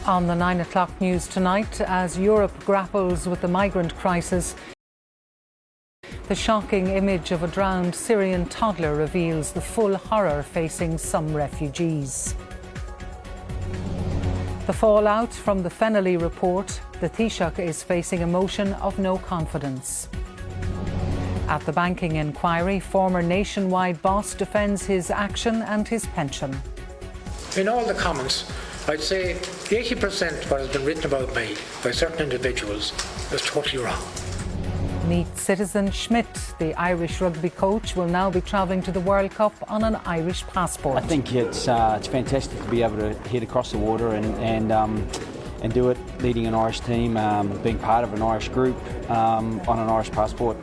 On the 9 o'clock news tonight, as Europe grapples with the migrant crisis, the shocking image of a drowned Syrian toddler reveals the full horror facing some refugees. The fallout from the Fennelly report, the Taoiseach is facing a motion of no confidence. At the banking inquiry, former Nationwide boss defends his action and his pension. In all the comments, I'd say 80% of what has been written about me by certain individuals is totally wrong. Meet Citizen Schmidt. The Irish rugby coach will now be travelling to the World Cup on an Irish passport. I think it's fantastic to be able to head across the water and do it, leading an Irish team, being part of an Irish group on an Irish passport.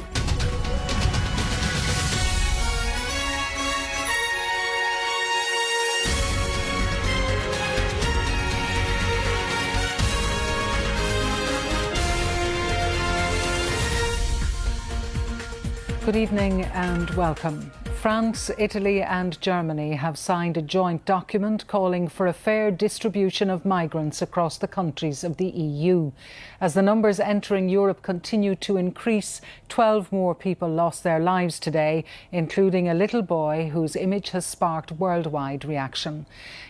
Good evening and welcome. France, Italy and Germany have signed a joint document calling for a fair distribution of migrants across the countries of the EU. As the numbers entering Europe continue to increase, 12 more people lost their lives today, including a little boy whose image has sparked worldwide reaction.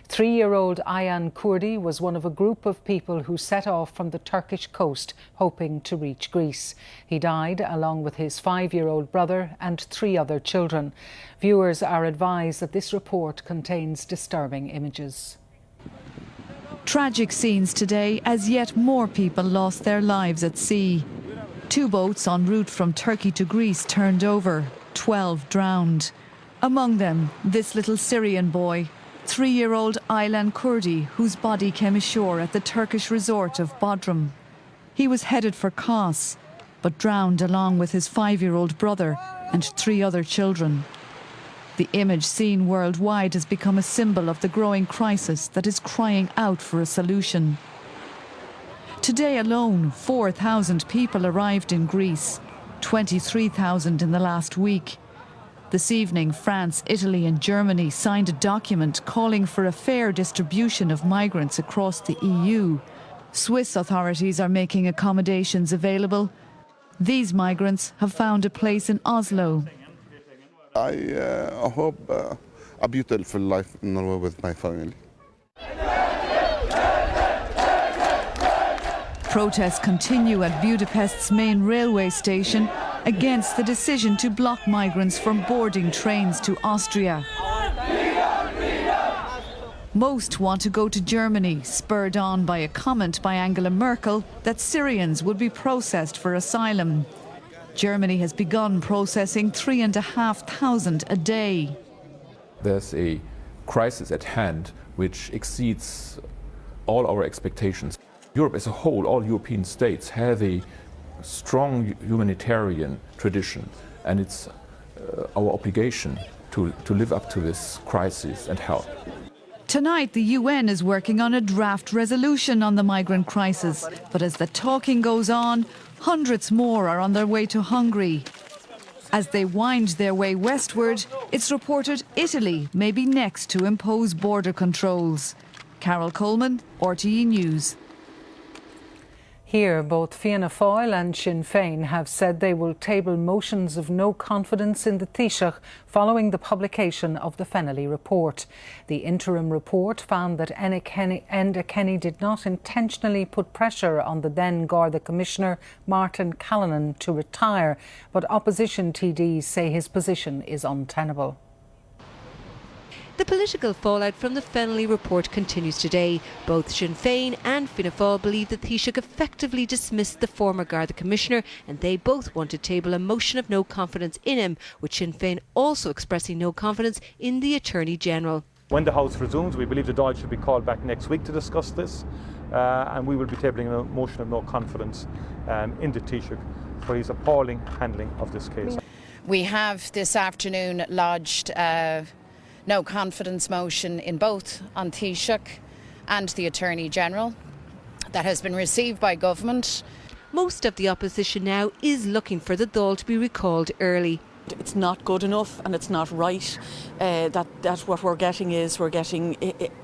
3-year-old Ayhan Kurdi was one of a group of people who set off from the Turkish coast hoping to reach Greece. He died along with his 5-year-old brother and 3 other children. Viewers are advised that this report contains disturbing images. Tragic scenes today as yet more people lost their lives at sea. 2 boats en route from Turkey to Greece turned over, 12 drowned. Among them, this little Syrian boy, 3-year-old Ayhan Kurdi, whose body came ashore at the Turkish resort of Bodrum. He was headed for Kos, but drowned along with his 5-year-old brother and 3 other children. The image seen worldwide has become a symbol of the growing crisis that is crying out for a solution. Today alone, 4,000 people arrived in Greece, 23,000 in the last week. This evening, France, Italy and Germany signed a document calling for a fair distribution of migrants across the EU. Swiss authorities are making accommodations available. These migrants have found a place in Oslo. I hope a beautiful life in Norway with my family. Protests continue at Budapest's main railway station against the decision to block migrants from boarding trains to Austria. Most want to go to Germany, spurred on by a comment by Angela Merkel that Syrians would be processed for asylum. Germany has begun processing 3,500 a day. There's a crisis at hand which exceeds all our expectations. Europe as a whole, all European states, have a strong humanitarian tradition, and it's our obligation to live up to this crisis and help. Tonight, the UN is working on a draft resolution on the migrant crisis. But as the talking goes on, hundreds more are on their way to Hungary. As they wind their way westward, it's reported Italy may be next to impose border controls. Carol Coleman, RTE News. Here, both Fianna Fáil and Sinn Féin have said they will table motions of no confidence in the Taoiseach following the publication of the Fennelly report. The interim report found that Enda Kenny did not intentionally put pressure on the then Garda Commissioner Martin Callanan to retire, but opposition TDs say his position is untenable. The political fallout from the Fennelly report continues today. Both Sinn Féin and Fianna Fáil believe that Taoiseach effectively dismissed the former Garda Commissioner, and they both want to table a motion of no confidence in him, with Sinn Féin also expressing no confidence in the Attorney General. When the House resumes, we believe the Dáil should be called back next week to discuss this, and we will be tabling a motion of no confidence in the Taoiseach for his appalling handling of this case. We have this afternoon lodged no confidence motion in both on Taoiseach and the Attorney General. That has been received by government. Most of the opposition now is looking for the Dáil to be recalled early. It's not good enough and it's not right. That what we're getting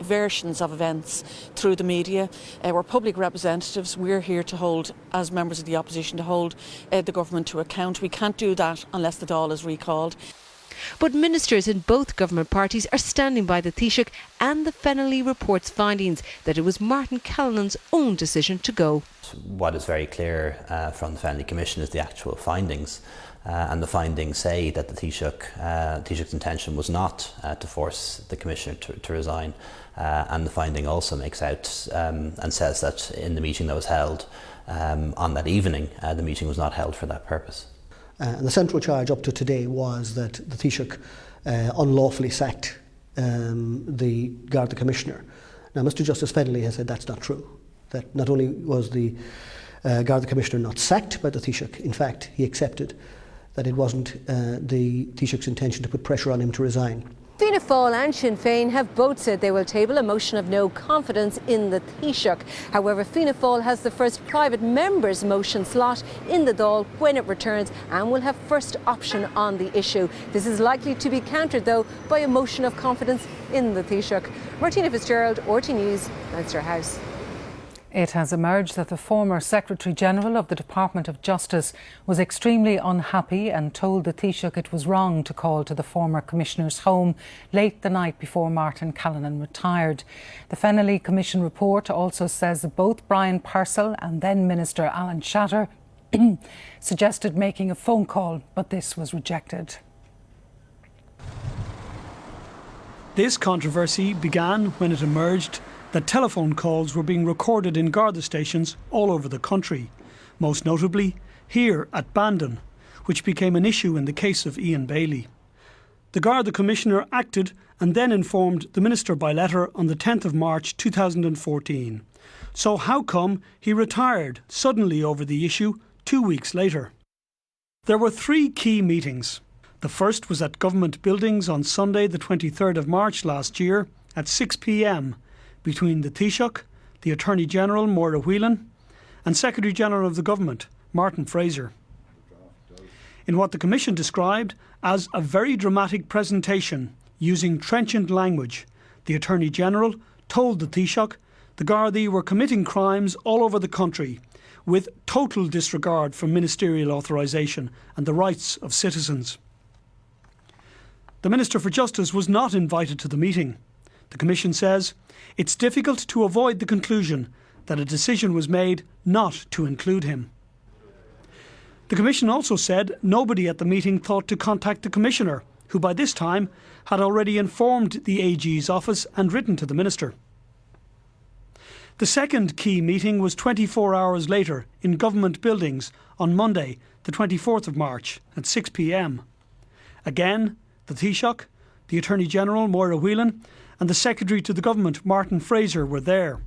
versions of events through the media. We're public representatives. We're here to hold, as members of the opposition, to hold the government to account. We can't do that unless the Dáil is recalled. But ministers in both government parties are standing by the Taoiseach and the Fennelly report's findings that it was Martin Callinan's own decision to go. What is very clear from the Fennelly Commission is the actual findings. And the findings say that the Taoiseach's intention was not to force the Commissioner to resign. And the finding also makes out and says that in the meeting that was held on that evening, the meeting was not held for that purpose. And the central charge up to today was that the Taoiseach unlawfully sacked the Garda Commissioner. Now, Mr Justice Fennelly has said that's not true. That not only was the Garda Commissioner not sacked by the Taoiseach, in fact, he accepted that it wasn't the Taoiseach's intention to put pressure on him to resign. Fianna Fáil and Sinn Féin have both said they will table a motion of no confidence in the Taoiseach. However, Fianna Fáil has the first private members' motion slot in the Dáil when it returns and will have first option on the issue. This is likely to be countered, though, by a motion of confidence in the Taoiseach. Martina Fitzgerald, RTÉ News, Leinster House. It has emerged that the former Secretary-General of the Department of Justice was extremely unhappy and told the Taoiseach it was wrong to call to the former Commissioner's home late the night before Martin Callinan retired. The Fennelly Commission report also says that both Brian Purcell and then Minister Alan Shatter suggested making a phone call, but this was rejected. This controversy began when it emerged that telephone calls were being recorded in Garda stations all over the country, most notably here at Bandon, which became an issue in the case of Ian Bailey. The Garda Commissioner acted and then informed the Minister by letter on the 10th of March 2014. So how come he retired suddenly over the issue 2 weeks later? There were 3 key meetings. The first was at Government Buildings on Sunday the 23rd of March last year at 6 p.m, between the Taoiseach, the Attorney-General, Maura Whelan, and Secretary-General of the Government, Martin Fraser. In what the Commission described as a very dramatic presentation using trenchant language, the Attorney-General told the Taoiseach the Gardaí were committing crimes all over the country with total disregard for ministerial authorisation and the rights of citizens. The Minister for Justice was not invited to the meeting. The Commission says it's difficult to avoid the conclusion that a decision was made not to include him. The Commission also said nobody at the meeting thought to contact the Commissioner, who by this time had already informed the AG's office and written to the Minister. The second key meeting was 24 hours later in Government Buildings on Monday, the 24th of March at 6 p.m. Again, the Taoiseach, the Attorney-General, Maura Whelan, and the Secretary to the Government, Martin Fraser, were there.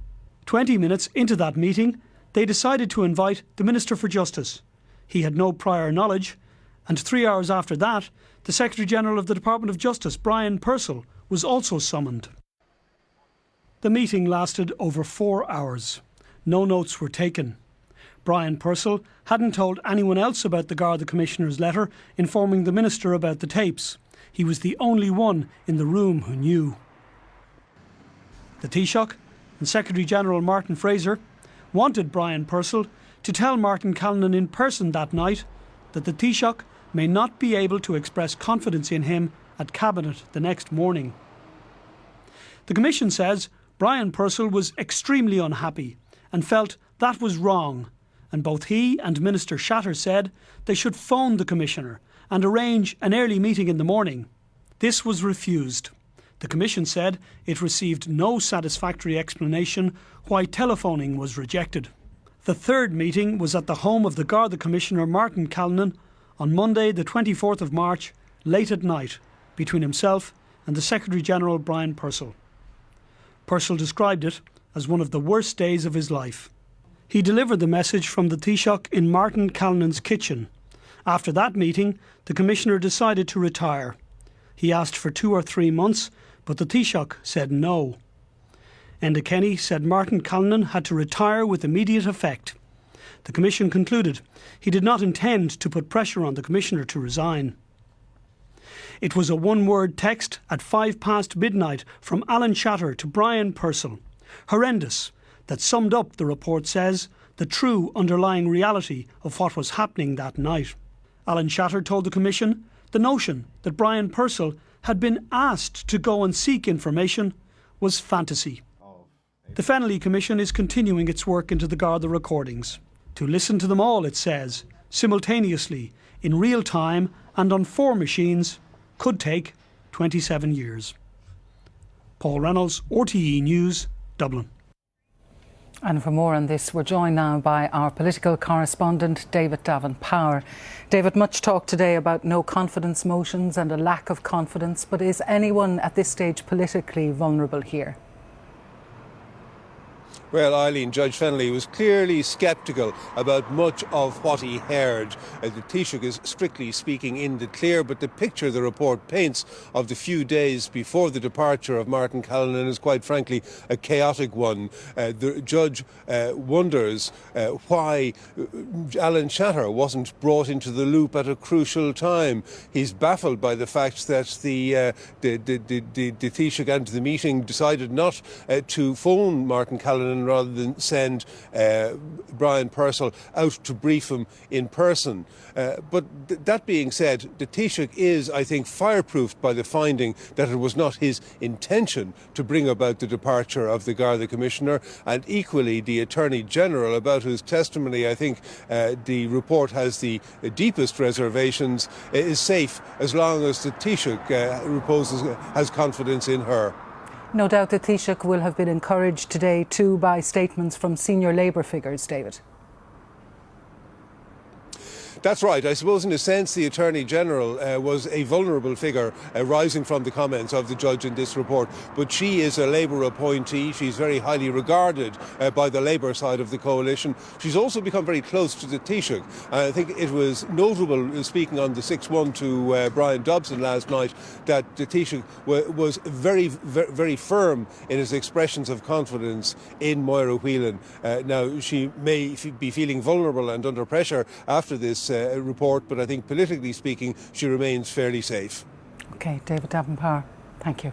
20 minutes into that meeting, they decided to invite the Minister for Justice. He had no prior knowledge, and 3 hours after that, the Secretary-General of the Department of Justice, Brian Purcell, was also summoned. The meeting lasted over 4 hours. No notes were taken. Brian Purcell hadn't told anyone else about the Garda Commissioner's letter informing the Minister about the tapes. He was the only one in the room who knew. The Taoiseach and Secretary-General Martin Fraser wanted Brian Purcell to tell Martin Callinan in person that night that the Taoiseach may not be able to express confidence in him at Cabinet the next morning. The Commission says Brian Purcell was extremely unhappy and felt that was wrong, and both he and Minister Shatter said they should phone the Commissioner and arrange an early meeting in the morning. This was refused. The Commission said it received no satisfactory explanation why telephoning was rejected. The third meeting was at the home of the Garda Commissioner Martin Callinan on Monday the 24th of March, late at night, between himself and the Secretary-General Brian Purcell. Purcell described it as one of the worst days of his life. He delivered the message from the Taoiseach in Martin Callinan's kitchen. After that meeting, the Commissioner decided to retire. He asked for 2 or 3 months, but the Taoiseach said no. Enda Kenny said Martin Callinan had to retire with immediate effect. The Commission concluded he did not intend to put pressure on the Commissioner to resign. It was a one-word text at midnight from Alan Shatter to Brian Purcell. Horrendous, that summed up, the report says, the true underlying reality of what was happening that night. Alan Shatter told the Commission the notion that Brian Purcell had been asked to go and seek information was fantasy. The Fennelly Commission is continuing its work into the Garda recordings. To listen to them all, it says, simultaneously, in real time and on 4 machines, could take 27 years. Paul Reynolds, RTE News, Dublin. And for more on this, we're joined now by our political correspondent, David Davin-Power. David, much talk today about no confidence motions and a lack of confidence, but is anyone at this stage politically vulnerable here? Well, Eileen, Judge Fennelly was clearly sceptical about much of what he heard. The Taoiseach is strictly speaking in the clear, but the picture the report paints of the few days before the departure of Martin Callanan is quite frankly a chaotic one. The judge wonders why Alan Shatter wasn't brought into the loop at a crucial time. He's baffled by the fact that the Taoiseach and the meeting decided not to phone Martin Callanan rather than send Brian Purcell out to brief him in person. But that being said, the Taoiseach is, I think, fireproofed by the finding that it was not his intention to bring about the departure of the Garda Commissioner, and equally the Attorney-General, about whose testimony I think the report has the deepest reservations, is safe as long as the Taoiseach has confidence in her. No doubt the Taoiseach will have been encouraged today too by statements from senior Labour figures, David. That's right. I suppose in a sense the Attorney-General was a vulnerable figure rising from the comments of the judge in this report. But she is a Labour appointee. She's very highly regarded by the Labour side of the coalition. She's also become very close to the Taoiseach. I think it was notable, speaking on the 6-1 to Brian Dobson last night, that the Taoiseach was very, very firm in his expressions of confidence in Moira Whelan. Now, she may be feeling vulnerable and under pressure after this report, but I think politically speaking she remains fairly safe. OK, David Davin-Power, thank you.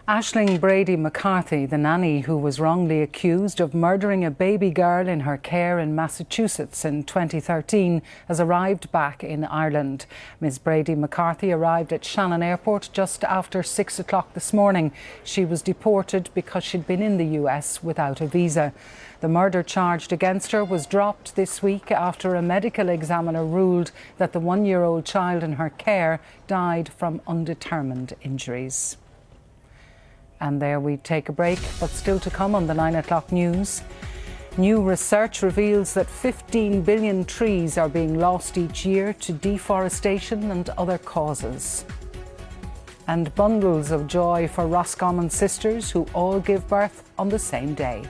Aisling Brady McCarthy, the nanny who was wrongly accused of murdering a baby girl in her care in Massachusetts in 2013, has arrived back in Ireland. Ms Brady McCarthy arrived at Shannon Airport just after 6 o'clock this morning. She was deported because she'd been in the US without a visa. The murder charged against her was dropped this week after a medical examiner ruled that the 1-year-old child in her care died from undetermined injuries. And there we take a break, but still to come on the 9 o'clock news. New research reveals that 15 billion trees are being lost each year to deforestation and other causes. And bundles of joy for Roscommon sisters who all give birth on the same day.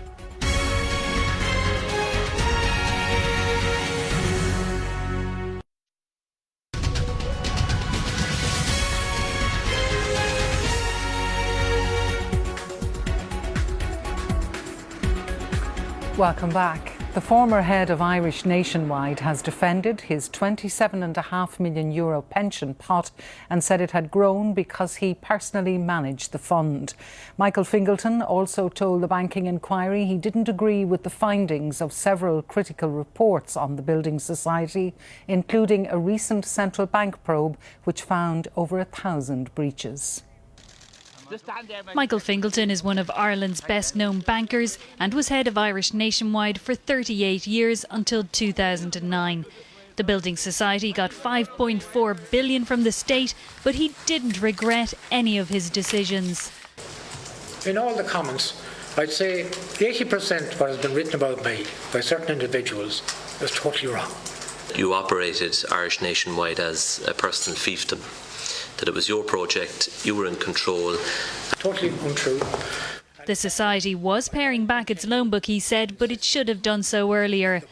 Welcome back. The former head of Irish Nationwide has defended his €27.5 million pension pot and said it had grown because he personally managed the fund. Michael Fingleton also told the Banking Inquiry he didn't agree with the findings of several critical reports on the Building Society, including a recent central bank probe which found over 1,000 breaches. Michael Fingleton is one of Ireland's best-known bankers and was head of Irish Nationwide for 38 years until 2009. The Building Society got $5.4 billion from the state, but he didn't regret any of his decisions. In all the comments, I'd say 80% of what has been written about me by certain individuals is totally wrong. You operated Irish Nationwide as a personal fiefdom, that it was your project, you were in control. Totally untrue. The Society was paring back its loan book, he said, but it should have done so earlier.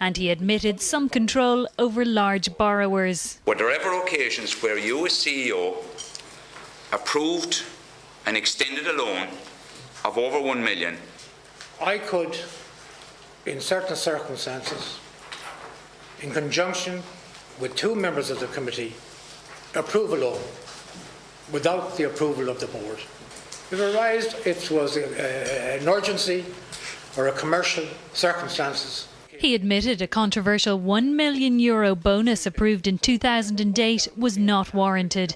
And he admitted some control over large borrowers. Were there ever occasions where you as CEO approved and extended a loan of over 1 million? I could, in certain circumstances, in conjunction with 2 members of the committee, approve a loan without the approval of the board. If it arose, it was an urgency or a commercial circumstances. He admitted a controversial €1 million bonus approved in 2008 was not warranted.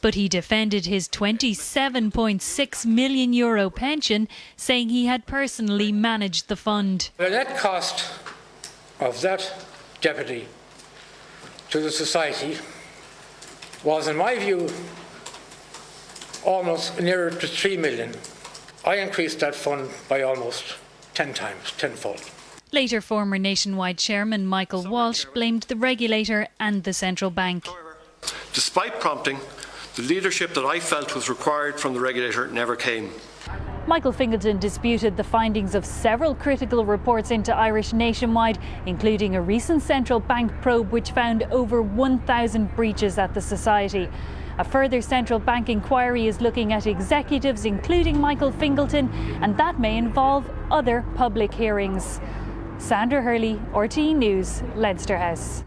But he defended his €27.6 million pension, saying he had personally managed the fund. The net cost of that deputy to the society was, in my view, almost nearer to 3 million. I increased that fund by almost 10 times, tenfold. Later, former Nationwide chairman Michael Walsh blamed the regulator and the central bank. Despite prompting, the leadership that I felt was required from the regulator never came. Michael Fingleton disputed the findings of several critical reports into Irish Nationwide, including a recent central bank probe which found over 1,000 breaches at the society. A further central bank inquiry is looking at executives, including Michael Fingleton, and that may involve other public hearings. Sandra Hurley, RTE News, Leinster House.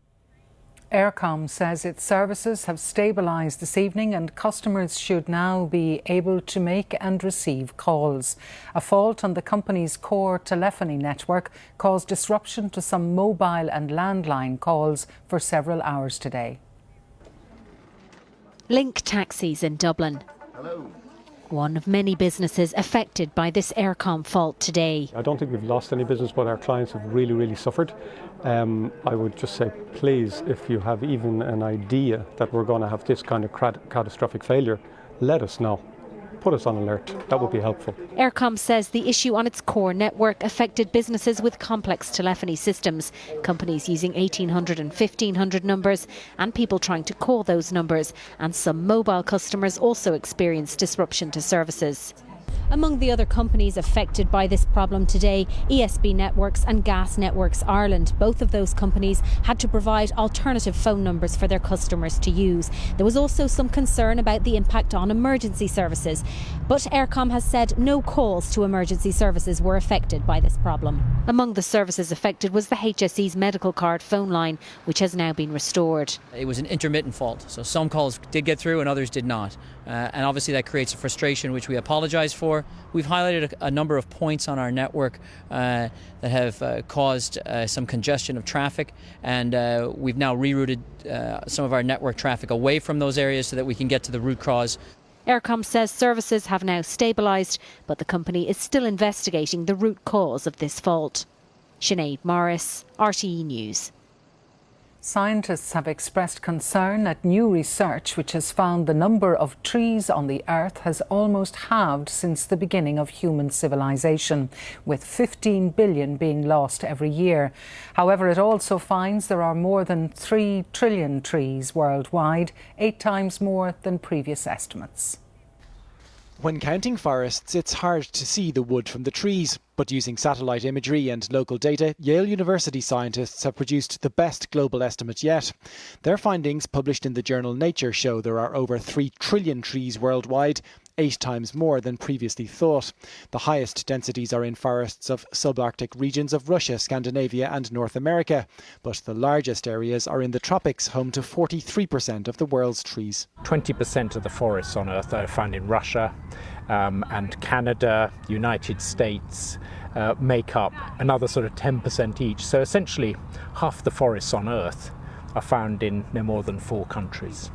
Eircom says its services have stabilised this evening and customers should now be able to make and receive calls. A fault on the company's core telephony network caused disruption to some mobile and landline calls for several hours today. Link Taxis in Dublin. Hello. One of many businesses affected by this Eircom fault today. I don't think we've lost any business, but our clients have really suffered. I would just say, please, if you have even an idea that we're going to have this kind of catastrophic failure, let us know. Put us on alert. That would be helpful. Eircom says the issue on its core network affected businesses with complex telephony systems, companies using 1800 and 1500 numbers, and people trying to call those numbers. And some mobile customers also experienced disruption to services. Among the other companies affected by this problem today, ESB Networks and Gas Networks Ireland. Both of those companies had to provide alternative phone numbers for their customers to use. There was also some concern about the impact on emergency services. But Eircom has said no calls to emergency services were affected by this problem. Among the services affected was the HSE's medical card phone line, which has now been restored. It was an intermittent fault, so some calls did get through and others did not. And obviously that creates a frustration which we apologise for. We've highlighted a number of points on our network that have caused some congestion of traffic, and we've now rerouted some of our network traffic away from those areas so that we can get to the root cause. Eircom says services have now stabilised, but the company is still investigating the root cause of this fault. Sinead Morris, RTE News. Scientists have expressed concern at new research which has found the number of trees on the earth has almost halved since the beginning of human civilization, with 15 billion being lost every year. However, it also finds there are more than 3 trillion trees worldwide, 8 times more than previous estimates. When counting forests, it's hard to see the wood from the trees. But using satellite imagery and local data, Yale University scientists have produced the best global estimate yet. Their findings, published in the journal Nature, show there are over 3 trillion trees worldwide, 8 times more than previously thought. The highest densities are in forests of subarctic regions of Russia, Scandinavia and North America. But the largest areas are in the tropics, home to 43% of the world's trees. 20% of the forests on Earth are found in Russia, and Canada, United States make up another sort of 10% each. So essentially half the forests on Earth are found in no more than 4 countries.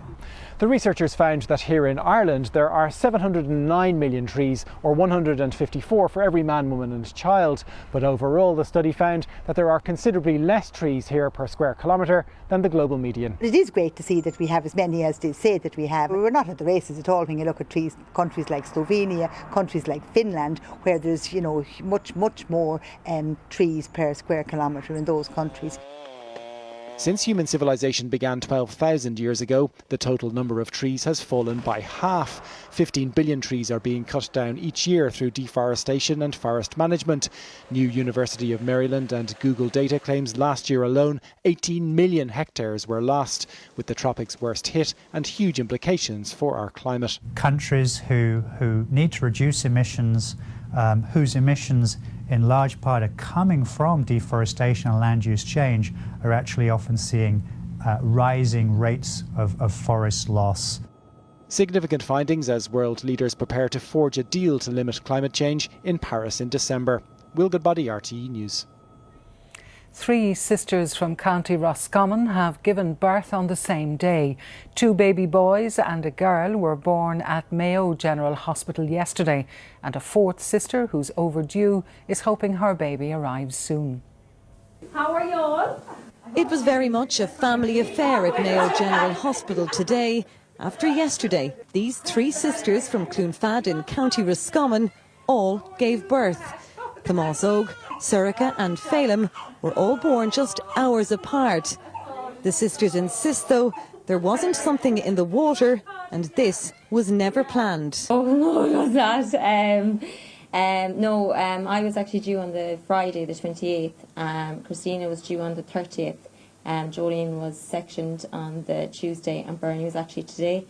The researchers found that here in Ireland there are 709 million trees, or 154 for every man, woman and child. But overall the study found that there are considerably less trees here per square kilometre than the global median. It is great to see that we have as many as they say that we have. We're not at the races at all when you look at trees, countries like Slovenia, countries like Finland, where there's much more trees per square kilometre in those countries. Since human civilization began 12,000 years ago, the total number of trees has fallen by half. 15 billion trees are being cut down each year through deforestation and forest management. New University of Maryland and Google data claims last year alone 18 million hectares were lost, with the tropics worst hit and huge implications for our climate. Countries who need to reduce emissions, whose emissions in large part are coming from deforestation and land use change, are actually often seeing rising rates of forest loss. Significant findings as world leaders prepare to forge a deal to limit climate change in Paris in December. Will Goodbody, RTE News. 3 sisters from County Roscommon have given birth on the same day. 2 baby boys and a girl were born at Mayo General Hospital yesterday, and a 4th sister, who's overdue, is hoping her baby arrives soon. How are you all? It was very much a family affair at Mayo General Hospital today. After yesterday, these 3 sisters from Cloonfad in County Roscommon all gave birth. Tomás Óg, Sorcha and Phelim were all born just hours apart. The sisters insist, though, there wasn't something in the water and this was never planned. Oh no, it was not. I was actually due on the Friday the 28th. Christina was due on the 30th. Jolene was sectioned on the Tuesday and Bernie was actually today.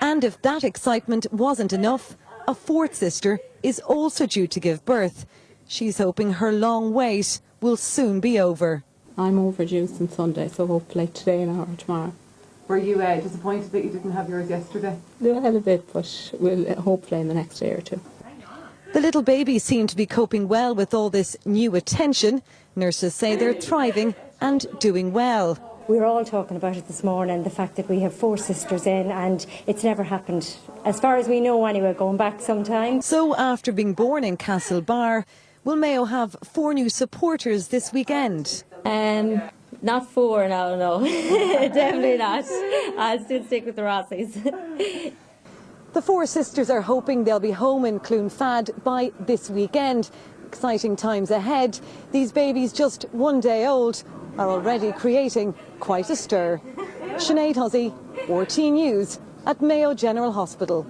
And if that excitement wasn't enough, a 4th sister is also due to give birth. She's hoping her long wait will soon be over. I'm overdue since Sunday, so hopefully today or tomorrow. Were you disappointed that you didn't have yours yesterday? Yeah, a little bit, but we'll hopefully in the next day or 2. The little babies seem to be coping well with all this new attention. Nurses say they're thriving and doing well. We were all talking about it this morning, the fact that we have 4 sisters in and it's never happened, as far as we know anyway, going back some time. So after being born in Castlebar, will Mayo have 4 new supporters this weekend? Not 4, no. Definitely not. I'll still stick with the Rossies. The 4 sisters are hoping they'll be home in Cloonfad by this weekend. Exciting times ahead. These babies, just 1 day old, are already creating quite a stir. Sinead Hussey, RTE News at Mayo General Hospital.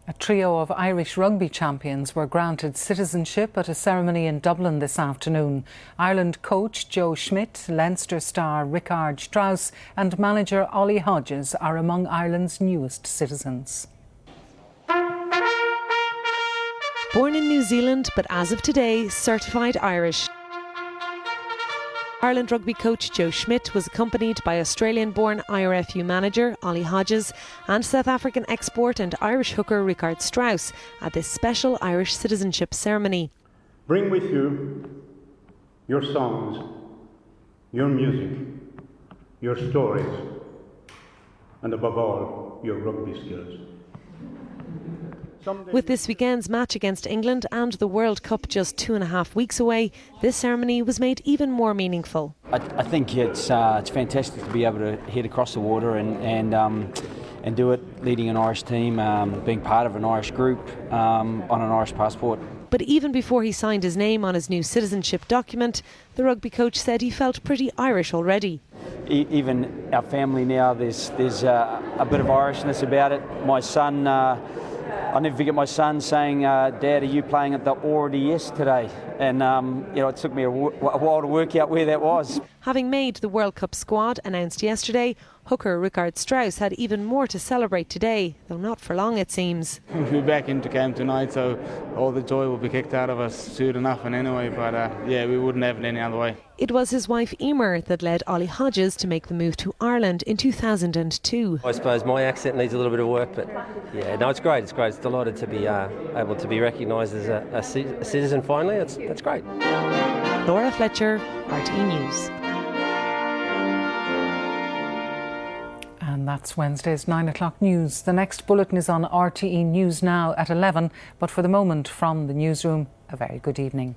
A trio of Irish rugby champions were granted citizenship at a ceremony in Dublin this afternoon. Ireland coach Joe Schmidt, Leinster star Richard Strauss and manager Ollie Hodges are among Ireland's newest citizens. Born in New Zealand, but as of today, certified Irish. Ireland rugby coach Joe Schmidt was accompanied by Australian-born IRFU manager Ollie Hodges and South African export and Irish hooker Richard Strauss at this special Irish citizenship ceremony. Bring with you your songs, your music, your stories, and above all, your rugby skills. With this weekend's match against England and the World Cup just 2.5 weeks away, this ceremony was made even more meaningful. I think it's fantastic to be able to head across the water and do it, leading an Irish team, being part of an Irish group on an Irish passport. But even before he signed his name on his new citizenship document, the rugby coach said he felt pretty Irish already. Even our family now, there's a bit of Irishness about it. My son, I'll never forget my son saying, "Dad, are you playing at the RDS today?" And it took me a while to work out where that was. Having made the World Cup squad announced yesterday, hooker Richard Strauss had even more to celebrate today, though not for long it seems. We're back into camp tonight, so all the joy will be kicked out of us soon enough and anyway, but we wouldn't have it any other way. It was his wife Emer that led Ollie Hodges to make the move to Ireland in 2002. I suppose my accent needs a little bit of work, but it's great. It's great. It's delighted to be able to be recognised as a citizen finally. That's great. Laura Fletcher, RTE News. And that's Wednesday's 9 o'clock news. The next bulletin is on RTE News Now at 11. But for the moment, from the newsroom, a very good evening.